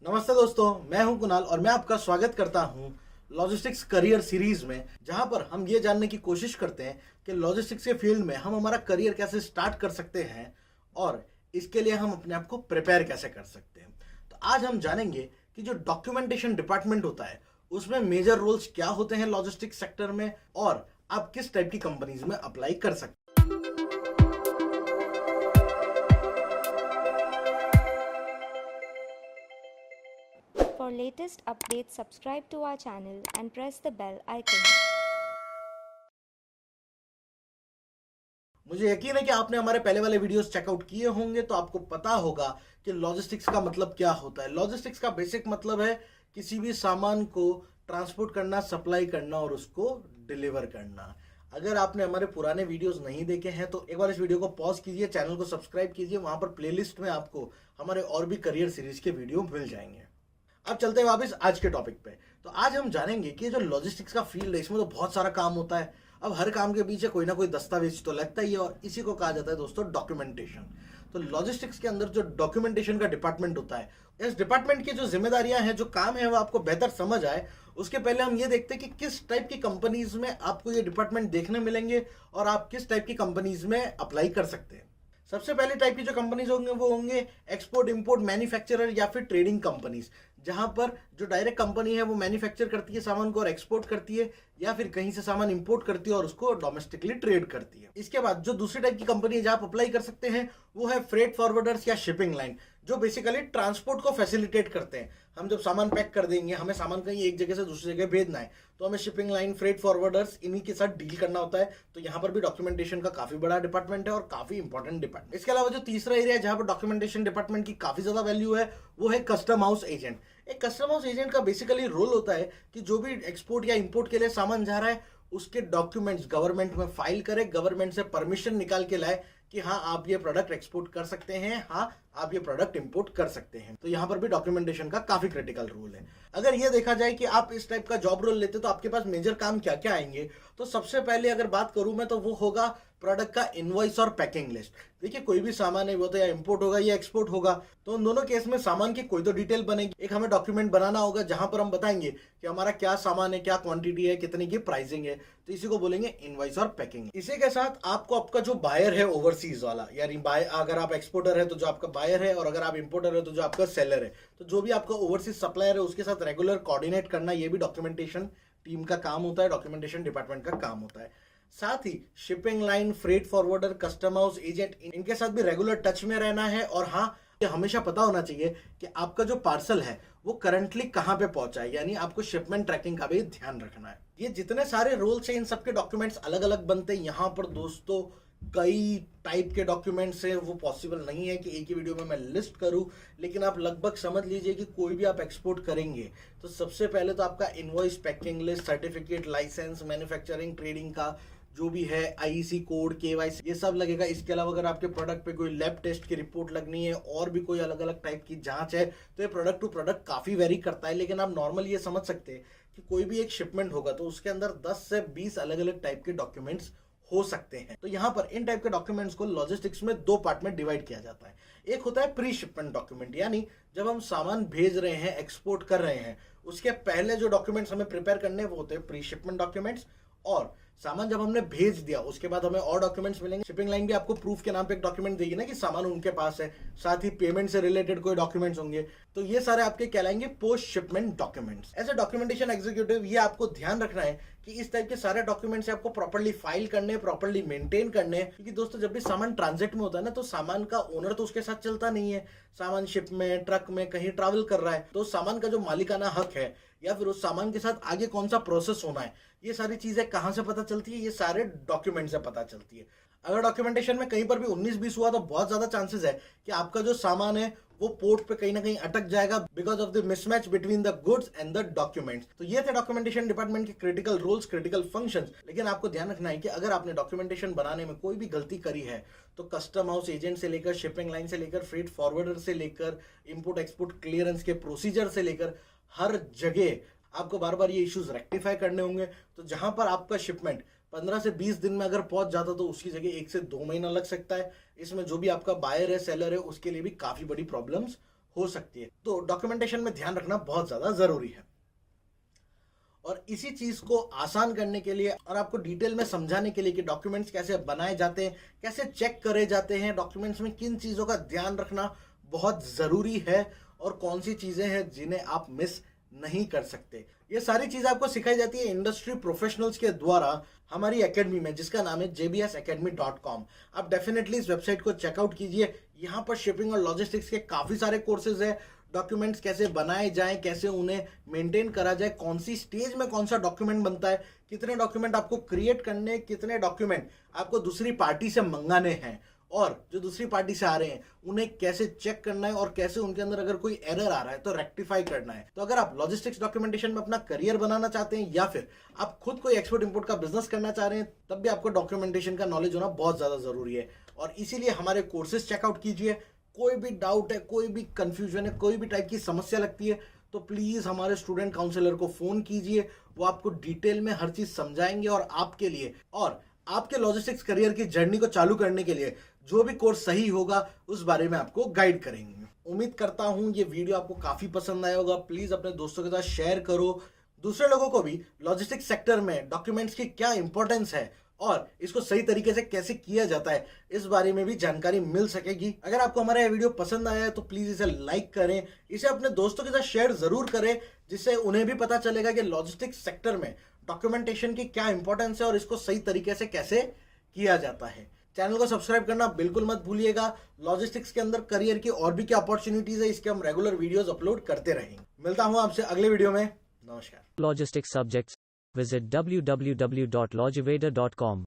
नमस्ते दोस्तों, मैं हूं कुणाल और मैं आपका स्वागत करता हूं लॉजिस्टिक्स करियर सीरीज में, जहां पर हम ये जानने की कोशिश करते हैं कि लॉजिस्टिक्स के फील्ड में हम हमारा करियर कैसे स्टार्ट कर सकते हैं और इसके लिए हम अपने आप को प्रिपेयर कैसे कर सकते हैं। तो आज हम जानेंगे कि जो डॉक्यूमेंटेशन डिपार्टमेंट होता है उसमें मेजर रोल्स क्या होते हैं लॉजिस्टिक्स सेक्टर में और आप किस टाइप की कंपनीज में अप्लाई कर सकते हैं। For latest updates, subscribe to our channel and press the bell icon. मुझे यकीन है कि आपने हमारे पहले वाले वीडियोस चेकआउट किए होंगे, तो आपको पता होगा कि लॉजिस्टिक्स का मतलब क्या होता है। लॉजिस्टिक्स का बेसिक मतलब है किसी भी सामान को ट्रांसपोर्ट करना, सप्लाई करना और उसको डिलीवर करना। अगर आपने हमारे पुराने वीडियोस नहीं देखे हैं तो एक बार इस वीडियो को पॉज कीजिए, चैनल को सब्सक्राइब कीजिए, वहां पर प्लेलिस्ट में आपको हमारे और भी करियर सीरीज के वीडियो मिल जाएंगे। अब चलते हैं वापस आज के टॉपिक पे। तो आज हम जानेंगे कि जो लॉजिस्टिक्स का फील्ड है इसमें तो बहुत सारा काम होता है। अब हर काम के पीछे कोई ना कोई दस्तावेज तो लगता ही है और इसी को कहा जाता है दोस्तों डॉक्यूमेंटेशन। तो लॉजिस्टिक्स के अंदर जो डॉक्यूमेंटेशन का डिपार्टमेंट होता है, इस डिपार्टमेंट की जो जिम्मेदारियां हैं, जो काम है, वो आपको बेहतर समझ आए उसके पहले हम ये देखते हैं कि किस टाइप की कंपनीज में आपको ये डिपार्टमेंट देखने मिलेंगे और आप किस टाइप की कंपनीज में अप्लाई कर सकते हैं। सबसे पहले टाइप की जो कंपनीज होंगे वो होंगे एक्सपोर्ट इंपोर्ट मैन्युफैक्चरर या फिर ट्रेडिंग कंपनीज, जहां पर जो डायरेक्ट कंपनी है वो मैन्युफैक्चर करती है सामान को और एक्सपोर्ट करती है, या फिर कहीं से सामान इंपोर्ट करती है और उसको डोमेस्टिकली ट्रेड करती है। इसके बाद जो दूसरी टाइप की कंपनी है जहां आप अप्लाई कर सकते हैं वो है फ्रेट फॉरवर्डर्स या शिपिंग लाइन, जो बेसिकली ट्रांसपोर्ट को फैसिलिटेट करते हैं। हम जब सामान पैक कर देंगे, हमें सामान कहीं एक जगह से दूसरी जगह भेजना है, तो हमें शिपिंग लाइन, फ्रेट फॉरवर्डर्स, इन्हीं के साथ डील करना होता है। तो यहाँ पर भी डॉक्यूमेंटेशन का काफी बड़ा डिपार्टमेंट है और काफी इंपॉर्टेंट डिपार्टमेंट। इसके अलावा जो तीसरा एरिया है जहां पर डॉक्यूमेंटेशन डिपार्टमेंट की काफी ज्यादा वैल्यू है वो है कस्टम हाउस एजेंट। एक कस्टम हाउस एजेंट का बेसिकली रोल होता है कि जो भी एक्सपोर्ट या इंपोर्ट के लिए सामान जा रहा है उसके डॉक्यूमेंट्स गवर्नमेंट में फाइल करे, गवर्नमेंट से परमिशन निकाल के लाए कि हाँ आप ये प्रोडक्ट एक्सपोर्ट कर सकते हैं, हाँ आप ये प्रोडक्ट इंपोर्ट कर सकते हैं। तो यहाँ पर भी डॉक्यूमेंटेशन का काफी क्रिटिकल रोल है। अगर ये देखा जाए कि आप इस टाइप का जॉब रोल लेते तो आपके पास मेजर काम क्या क्या आएंगे, तो सबसे पहले अगर बात करूं मैं तो वो होगा प्रोडक्ट का इनवॉइस और पैकिंग लिस्ट। देखिए कोई भी सामान है वो तो या इंपोर्ट होगा या एक्सपोर्ट होगा, तो उन दोनों केस में सामान की कोई तो डिटेल बनेगी। एक हमें डॉक्यूमेंट बनाना होगा जहां पर हम बताएंगे कि हमारा क्या सामान है, क्या क्वांटिटी है, कितने की प्राइसिंग है, तो इसी को बोलेंगे इनवॉइस और पैकिंग। इसी के साथ आपको आपका जो बायर है ओवरसीज वाला, यानी अगर आप एक्सपोर्टर है तो जो आपका बायर है, और अगर आप इंपोर्टर है तो जो आपका सेलर है, तो जो भी आपका ओवरसीज सप्लायर है उसके साथ रेगुलर कोऑर्डिनेट करना, ये भी डॉक्यूमेंटेशन टीम का काम होता है, डॉक्यूमेंटेशन डिपार्टमेंट का काम होता है। साथ ही shipping line, freight forwarder, custom house agent, इनके साथ भी रेगुलर टच में रहना है। और हाँ, ये हमेशा पता होना चाहिए कि आपका जो पार्सल है वो करंटली कहां पे पहुंचा है, यानी आपको शिपमेंट ट्रैकिंग का भी ध्यान रखना है। ये जितने सारे रोल्स हैं इन सबके डॉक्यूमेंट्स अलग अलग बनते हैं। यहाँ पर दोस्तों कई टाइप के डॉक्यूमेंट्स हैं, वो पॉसिबल नहीं है कि एक ही वीडियो में मैं लिस्ट करूं, लेकिन आप लगभग समझ लीजिए कि कोई भी आप एक्सपोर्ट करेंगे तो सबसे पहले तो आपका invoice, packing list, certificate, licence, manufacturing, trading का जो भी है, आईईसी कोड, केवाईसी, ये सब लगेगा। इसके अलावा अगर आपके प्रोडक्ट पे कोई लैब टेस्ट की रिपोर्ट लगनी है और भी कोई अलग अलग टाइप की जांच है, तो ये प्रोडक्ट टू प्रोडक्ट काफी वेरी करता है। लेकिन आप नॉर्मली ये समझ सकते हैं कि कोई भी एक शिपमेंट होगा तो उसके अंदर 10 से 20 अलग अलग टाइप के डॉक्यूमेंट्स हो सकते हैं। तो यहाँ पर इन टाइप के डॉक्यूमेंट्स को लॉजिस्टिक्स में दो पार्ट में डिवाइड किया जाता है। एक होता है प्री शिपमेंट डॉक्यूमेंट, यानी जब हम सामान भेज रहे हैं, एक्सपोर्ट कर रहे हैं, उसके पहले जो डॉक्यूमेंट्स हमें प्रिपेयर करने हैं वो होते हैं प्री शिपमेंट डॉक्यूमेंट्स। और सामान जब हमने भेज दिया उसके बाद हमें और डॉक्यूमेंट्स मिलेंगे। शिपिंग लाइन भी आपको प्रूफ के नाम पे एक डॉक्यूमेंट देगी ना कि सामान उनके पास है, साथ ही पेमेंट से रिलेटेड कोई डॉक्यूमेंट्स होंगे, तो ये सारे आपके कहलाएंगे post shipment documents. As a documentation executive ये आपको ध्यान रखना है कि इस टाइप के सारे डॉक्यूमेंट्स आपको प्रॉपर्ली फाइल करने, प्रॉपर्ली मेंटेन करने, क्योंकि दोस्तों जब भी सामान ट्रांजिट में होता है ना तो सामान का ओनर तो उसके साथ चलता नहीं है। सामान शिप में, ट्रक में कहीं ट्रैवल कर रहा है, तो सामान का जो मालिकाना हक है या फिर उस सामान के साथ आगे कौन सा प्रोसेस होना है, ये सारी चीजें कहां से पता चलती है, ये सारे डॉक्यूमेंट से पता चलती है। अगर डॉक्यूमेंटेशन में कहीं पर भी 19-20 हुआ तो बहुत ज्यादा चांसेस है कि आपका जो सामान है वो पोर्ट पे कहीं ना कहीं अटक जाएगा, because of the mismatch between the goods and the documents. तो ये थे डॉक्यूमेंटेशन डिपार्टमेंट के क्रिटिकल रोल्स, क्रिटिकल फंक्शंस। लेकिन आपको ध्यान रखना है कि अगर आपने डॉक्यूमेंटेशन बनाने में कोई भी गलती करी है तो कस्टम हाउस एजेंट से लेकर, शिपिंग लाइन से लेकर, फ्रेट फॉरवर्डर से लेकर, इंपोर्ट एक्सपोर्ट क्लियरेंस के प्रोसीजर से लेकर, हर जगह आपको बार बार ये इश्यूज रेक्टिफाई करने होंगे। तो जहां पर आपका शिपमेंट 15 से 20 दिन में अगर पहुंच जाता तो उसकी जगह 1 से 2 महीना लग सकता है। इसमें जो भी आपका बायर है, सेलर है, उसके लिए भी काफी बड़ी प्रॉब्लम्स हो सकती है। तो डॉक्यूमेंटेशन में ध्यान रखना बहुत ज़्यादा ज़रूरी है। और इसी चीज़ को आसान करने के लिए और आपको डिटेल में समझाने के लिए कि डॉक्यूमेंट्स कैसे बनाए जाते हैं, कैसे चेक करे जाते हैं, डॉक्यूमेंट्स में किन चीज़ों का ध्यान रखना बहुत ज़रूरी है और कौन सी चीज़ें हैं जिन्हें आप मिस नहीं कर सकते, ये सारी चीज़ आपको सिखाई जाती है इंडस्ट्री प्रोफेशनल्स के द्वारा हमारी एकेडमी में, जिसका नाम है jbsacademy.com। आप डेफिनेटली इस वेबसाइट को चेकआउट कीजिए। यहाँ पर शिपिंग और लॉजिस्टिक्स के काफ़ी सारे कोर्सेज हैं। डॉक्यूमेंट्स कैसे बनाए जाएं, कैसे उन्हें मेंटेन करा जाए, कौन सी स्टेज में कौन सा डॉक्यूमेंट बनता है, कितने डॉक्यूमेंट आपको क्रिएट करने, कितने डॉक्यूमेंट आपको दूसरी पार्टी से मंगाने हैं, और जो दूसरी पार्टी से आ रहे हैं उन्हें कैसे चेक करना है और कैसे उनके अंदर अगर कोई एरर आ रहा है तो रेक्टिफाई करना है। तो अगर आप लॉजिस्टिक्स डॉक्यूमेंटेशन में अपना करियर बनाना चाहते हैं या फिर आप खुद कोई एक्सपोर्ट इंपोर्ट का बिजनेस करना चाह रहे हैं, तब भी आपको डॉक्यूमेंटेशन का नॉलेज होना बहुत ज़्यादा ज़रूरी है। और इसीलिए हमारे कोर्सेज चेकआउट कीजिए। कोई भी डाउट है, कोई भी कंफ्यूजन है, कोई भी टाइप की समस्या लगती है तो प्लीज़ हमारे स्टूडेंट काउंसलर को फ़ोन कीजिए। वो आपको डिटेल में हर चीज़ समझाएंगे और आपके लिए और आपके लॉजिस्टिक्स करियर की जर्नी को चालू करने के लिए जो भी कोर्स सही होगा उस बारे में आपको गाइड करेंगे। उम्मीद करता हूं ये वीडियो आपको काफ़ी पसंद आया होगा। प्लीज़ अपने दोस्तों के साथ शेयर करो, दूसरे लोगों को भी लॉजिस्टिक्स सेक्टर में डॉक्यूमेंट्स की क्या इंपॉर्टेंस है और इसको सही तरीके से कैसे किया जाता है इस बारे में भी जानकारी मिल सकेगी। अगर आपको हमारा यह वीडियो पसंद आया है तो प्लीज़ इसे लाइक करें, इसे अपने दोस्तों के साथ शेयर ज़रूर करें, जिससे उन्हें भी पता चलेगा कि लॉजिस्टिक्स सेक्टर में डॉक्यूमेंटेशन की क्या इंपॉर्टेंस है और इसको सही तरीके से कैसे किया जाता है। चैनल को सब्सक्राइब करना बिल्कुल मत भूलिएगा। लॉजिस्टिक्स के अंदर करियर की और भी क्या अपॉर्चुनिटीज है, इसके हम रेगुलर वीडियोस अपलोड करते रहेंगे। मिलता हूं आपसे अगले वीडियो में। नमस्कार। Logistics subjects. Visit www.logiveda.com.